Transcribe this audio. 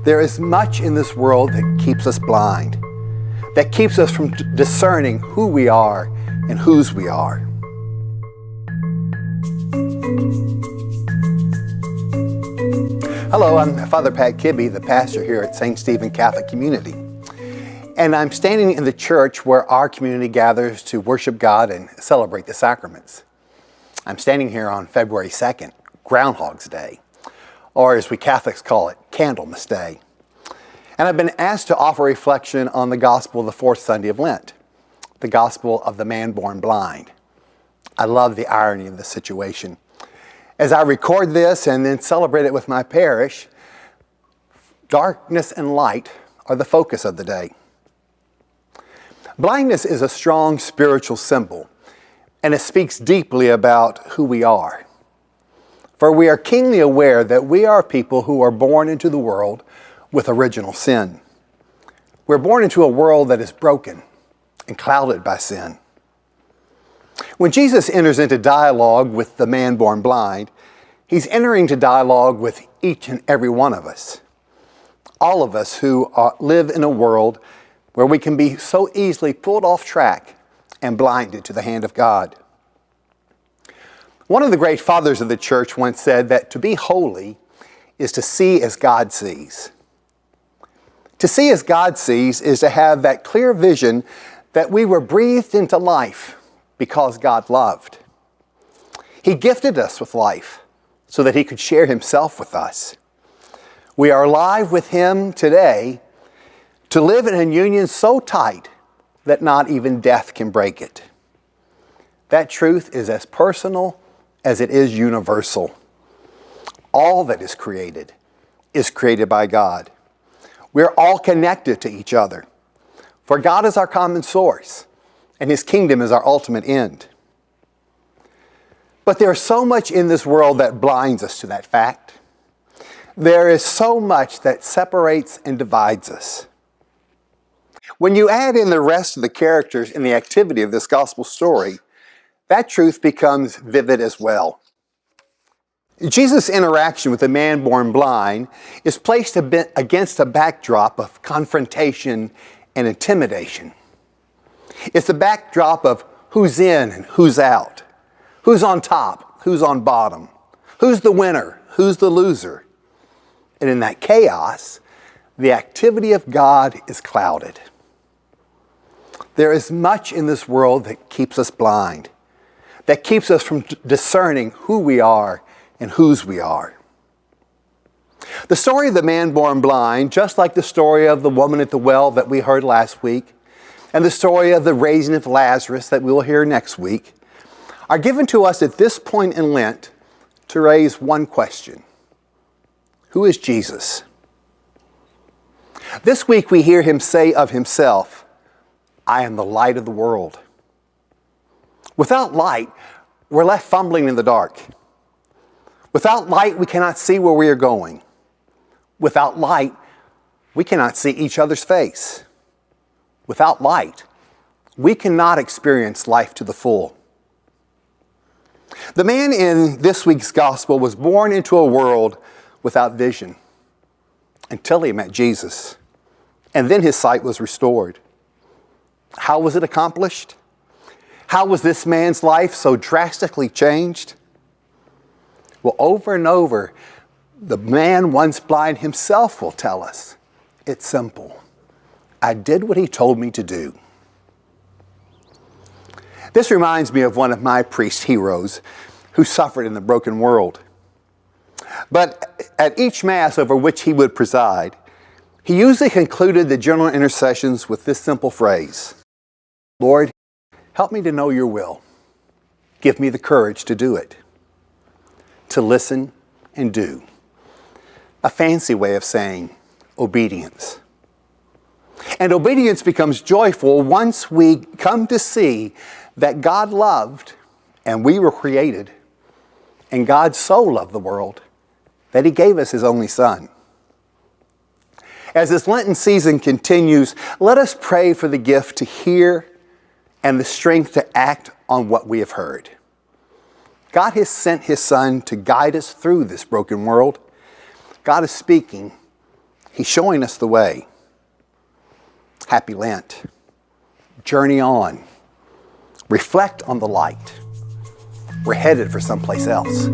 There is much in this world that keeps us blind, that keeps us from discerning who we are and whose we are. Hello, I'm Father Pat Kibby, the pastor here at St. Stephen Catholic Community. And I'm standing in the church where our community gathers to worship God and celebrate the sacraments. I'm standing here on February 2nd, Groundhog's Day, or as we Catholics call it, Candlemas Day. And I've been asked to offer reflection on the gospel of the Fourth Sunday of Lent, the gospel of the man born blind. I love the irony of the situation. As I record this and then celebrate it with my parish, darkness and light are the focus of the day. Blindness is a strong spiritual symbol, and it speaks deeply about who we are. For we are keenly aware that we are people who are born into the world with original sin. We're born into a world that is broken and clouded by sin. When Jesus enters into dialogue with the man born blind, he's entering into dialogue with each and every one of us. All of us who live in a world where we can be so easily pulled off track and blinded to the hand of God. One of the great fathers of the church once said that to be holy is to see as God sees. To see as God sees is to have that clear vision that we were breathed into life because God loved. He gifted us with life so that He could share Himself with us. We are alive with Him today to live in a union so tight that not even death can break it. That truth is as personal as it is universal. All that is created by God. We're all connected to each other, for God is our common source, and His kingdom is our ultimate end. But there is so much in this world that blinds us to that fact. There is so much that separates and divides us. When you add in the rest of the characters in the activity of this gospel story, that truth becomes vivid as well. Jesus' interaction with the man born blind is placed against a backdrop of confrontation and intimidation. It's the backdrop of who's in and who's out, who's on top, who's on bottom, who's the winner, who's the loser. And in that chaos, the activity of God is clouded. There is much in this world that keeps us blind, that keeps us from discerning who we are and whose we are. The story of the man born blind, just like the story of the woman at the well that we heard last week, and the story of the raising of Lazarus that we will hear next week, are given to us at this point in Lent to raise one question. Who is Jesus? This week we hear Him say of Himself, I am the light of the world. Without light, we're left fumbling in the dark. Without light, we cannot see where we are going. Without light, we cannot see each other's face. Without light, we cannot experience life to the full. The man in this week's gospel was born into a world without vision until he met Jesus, and then his sight was restored. How was it accomplished? How was this man's life so drastically changed? Well, over and over, the man once blind himself will tell us, it's simple. I did what He told me to do. This reminds me of one of my priest heroes who suffered in the broken world. But at each Mass over which he would preside, he usually concluded the general intercessions with this simple phrase, Lord, help me to know Your will. Give me the courage to do it, to listen and do. A fancy way of saying obedience. And obedience becomes joyful once we come to see that God loved and we were created, and God so loved the world that He gave us His only Son. As this Lenten season continues, let us pray for the gift to hear and the strength to act on what we have heard. God has sent His Son to guide us through this broken world. God is speaking. He's showing us the way. Happy Lent. Journey on. Reflect on the light. We're headed for someplace else.